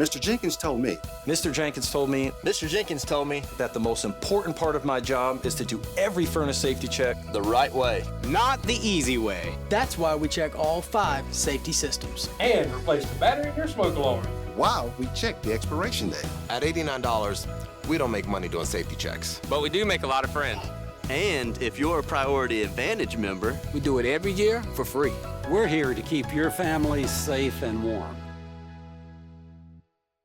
Mr. Jenkins told me. Mr. Jenkins told me. Mr. Jenkins told me that the most important part of my job is to do every furnace safety check the right way. Not the easy way. That's why we check all 5 safety systems. And replace the battery in your smoke alarm. Wow, we checked the expiration date. At $89, we don't make money doing safety checks. But we do make a lot of friends. And if you're a Priority Advantage member, we do it every year for free. We're here to keep your families safe and warm.